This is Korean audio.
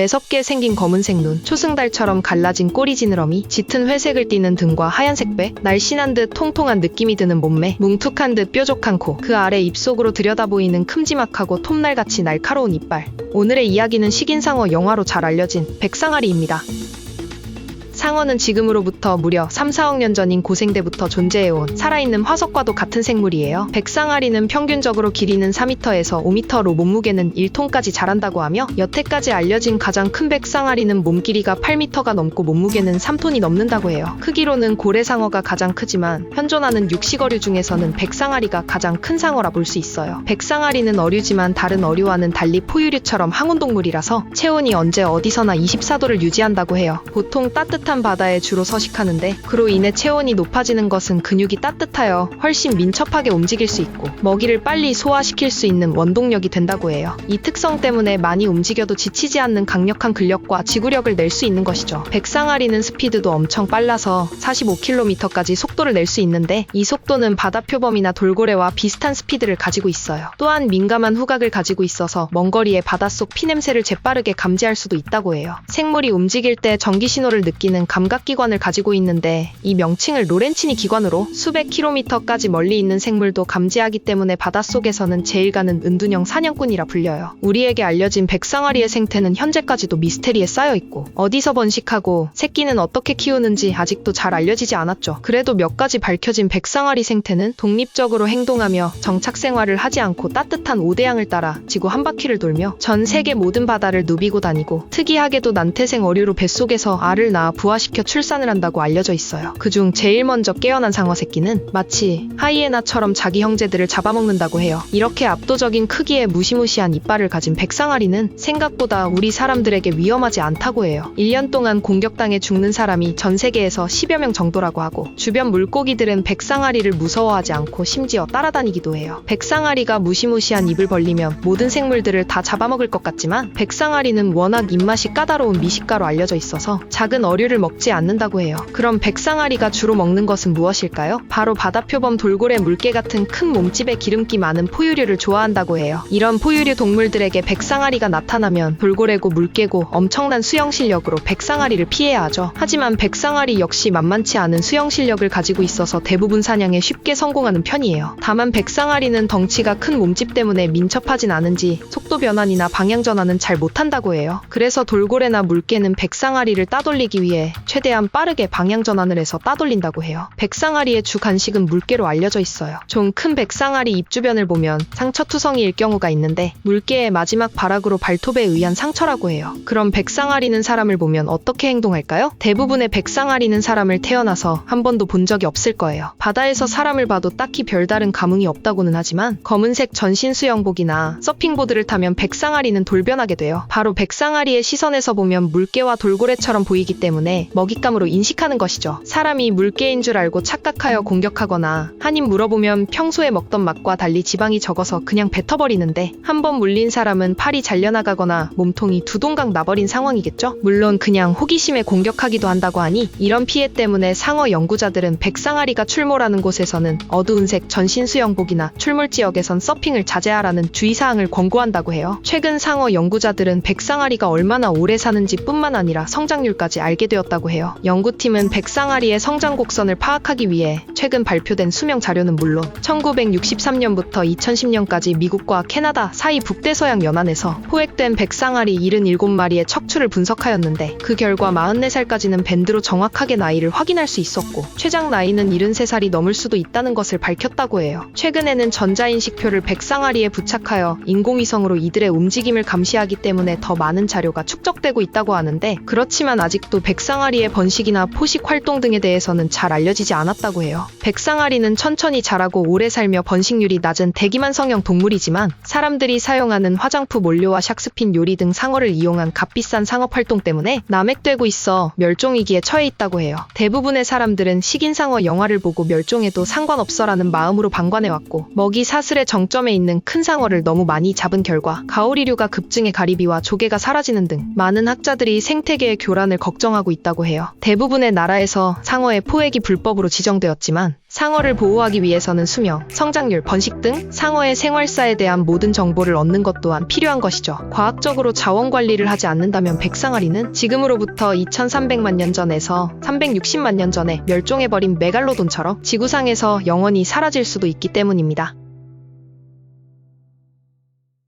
매섭게 생긴 검은색 눈, 초승달처럼 갈라진 꼬리 지느러미, 짙은 회색을 띠는 등과 하얀색 배, 날씬한 듯 통통한 느낌이 드는 몸매, 뭉툭한 듯 뾰족한 코, 그 아래 입속으로 들여다보이는 큼지막하고 톱날같이 날카로운 이빨. 오늘의 이야기는 식인상어 영화로 잘 알려진 백상아리입니다. 상어는 지금으로부터 무려 3, 4억 년 전인 고생대부터 존재해온 살아있는 화석과도 같은 생물이에요. 백상아리는 평균적으로 길이는 4m에서 5m로 몸무게는 1톤까지 자란다고 하며 여태까지 알려진 가장 큰 백상아리는 몸 길이가 8m가 넘고 몸무게는 3톤이 넘는다고 해요. 크기로는 고래상어가 가장 크지만 현존하는 육식어류 중에서는 백상아리가 가장 큰 상어라 볼 수 있어요. 백상아리는 어류지만 다른 어류와는 달리 포유류처럼 항온동물이라서 체온이 언제 어디서나 24도를 유지한다고 해요. 보통 따뜻한 바다에 주로 서식하는데 그로 인해 체온이 높아지는 것은 근육이 따뜻하여 훨씬 민첩하게 움직일 수 있고 먹이를 빨리 소화시킬 수 있는 원동력이 된다고 해요. 이 특성 때문에 많이 움직여도 지치지 않는 강력한 근력과 지구력을 낼 수 있는 것이죠. 백상아리는 스피드도 엄청 빨라서 45km까지 속도를 낼 수 있는데 이 속도는 바다표범이나 돌고래와 비슷한 스피드를 가지고 있어요. 또한 민감한 후각을 가지고 있어서 먼 거리의 바닷속 피냄새를 재빠르게 감지할 수도 있다고 해요. 생물이 움직일 때 전기 신호를 느끼는 감각기관을 가지고 있는데 이 명칭을 로렌치니 기관으로 수백 킬로미터까지 멀리 있는 생물도 감지하기 때문에 바닷속에서는 제일 가는 은둔형 사냥꾼이라 불려요. 우리에게 알려진 백상아리의 생태는 현재까지도 미스테리에 쌓여있고 어디서 번식하고 새끼는 어떻게 키우는지 아직도 잘 알려지지 않았죠. 그래도 몇 가지 밝혀진 백상아리 생태는 독립적으로 행동하며 정착 생활을 하지 않고 따뜻한 오대양을 따라 지구 한 바퀴를 돌며 전 세계 모든 바다를 누비고 다니고 특이하게도 난태생 어류로 뱃속에서 알을 낳아 부화시켜 출산을 한다고 알려져 있어요. 그중 제일 먼저 깨어난 상어 새끼는 마치 하이에나처럼 자기 형제들을 잡아먹는다고 해요. 이렇게 압도적인 크기의 무시무시한 이빨을 가진 백상아리는 생각보다 우리 사람들에게 위험하지 않다고 해요. 1년 동안 공격당해 죽는 사람이 전 세계에서 10여 명 정도라고 하고 주변 물고기들은 백상아리를 무서워하지 않고 심지어 따라다니기도 해요. 백상아리가 무시무시한 입을 벌리면 모든 생물들을 다 잡아먹을 것 같지만 백상아리는 워낙 입맛이 까다로운 미식가로 알려져 있어서 작은 어류를 먹지 않는다고 해요. 그럼 백상아리가 주로 먹는 것은 무엇일까요? 바로 바다표범 돌고래 물개 같은 큰 몸집에 기름기 많은 포유류를 좋아한다고 해요. 이런 포유류 동물들에게 백상아리가 나타나면 돌고래고 물개고 엄청난 수영 실력으로 백상아리를 피해야 하죠. 하지만 백상아리 역시 만만치 않은 수영 실력을 가지고 있어서 대부분 사냥에 쉽게 성공하는 편이에요. 다만 백상아리는 덩치가 큰 몸집 때문에 민첩하진 않은지 속도 변환이나 방향 전환은 잘 못한다고 해요. 그래서 돌고래나 물개는 백상아리를 따돌리기 위해 최대한 빠르게 방향 전환을 해서 따돌린다고 해요. 백상아리의 주 간식은 물개로 알려져 있어요. 좀 큰 백상아리 입 주변을 보면 상처투성이일 경우가 있는데 물개의 마지막 발악으로 발톱에 의한 상처라고 해요. 그럼 백상아리는 사람을 보면 어떻게 행동할까요? 대부분의 백상아리는 사람을 태어나서 한 번도 본 적이 없을 거예요. 바다에서 사람을 봐도 딱히 별다른 감흥이 없다고는 하지만 검은색 전신 수영복이나 서핑보드를 타면 백상아리는 돌변하게 돼요. 바로 백상아리의 시선에서 보면 물개와 돌고래처럼 보이기 때문에 먹잇감으로 인식하는 것이죠. 사람이 물개인 줄 알고 착각하여 공격하거나 한 입 물어보면 평소에 먹던 맛과 달리 지방이 적어서 그냥 뱉어버리는데 한 번 물린 사람은 팔이 잘려나가거나 몸통이 두 동강 나버린 상황이겠죠? 물론 그냥 호기심에 공격하기도 한다고 하니 이런 피해 때문에 상어 연구자들은 백상아리가 출몰하는 곳에서는 어두운색 전신 수영복이나 출몰 지역에선 서핑을 자제하라는 주의사항을 권고한다고 해요. 최근 상어 연구자들은 백상아리가 얼마나 오래 사는지 뿐만 아니라 성장률까지 알게 되었다고 해요. 연구팀은 백상아리의 성장 곡선을 파악하기 위해 최근 발표된 수명 자료는 물론 1963년부터 2010년까지 미국과 캐나다 사이 북대서양 연안에서 포획된 백상아리 77마리의 척추를 분석하였는데 그 결과 44살까지는 밴드로 정확하게 나이를 확인할 수 있었고 최장 나이는 73살이 넘을 수도 있다는 것을 밝혔다고 해요. 최근에는 전자인식표를 백상아리에 부착하여 인공위성으로 이들의 움직임을 감시하기 때문에 더 많은 자료가 축적되고 있다고 하는데 그렇지만 아직도 백상아리의 번식이나 포식 활동 등에 대해서는 잘 알려지지 않았다고 해요. 백상아리는 천천히 자라고 오래 살며 번식률이 낮은 대기만 성형 동물이지만 사람들이 사용하는 화장품 원료와 샥스핀 요리 등 상어를 이용한 값비싼 상업 활동 때문에 남획되고 있어 멸종위기에 처해 있다고 해요. 대부분의 사람들은 식인상어 영화를 보고 멸종해도 상관없어라는 마음으로 방관해왔고 먹이 사슬의 정점에 있는 큰 상어를 너무 많이 잡은 결과 가오리류가 급증해 가리비와 조개가 사라지는 등 많은 학자들이 생태계의 교란을 걱정하고 있다고 해요. 대부분의 나라에서 상어의 포획이 불법으로 지정되었지만 상어를 보호하기 위해서는 수명, 성장률, 번식 등 상어의 생활사에 대한 모든 정보를 얻는 것 또한 필요한 것이죠. 과학적으로 자원 관리를 하지 않는다면 백상아리는 지금으로부터 2300만 년 전에서 360만 년 전에 멸종해버린 메갈로돈처럼 지구상에서 영원히 사라질 수도 있기 때문입니다.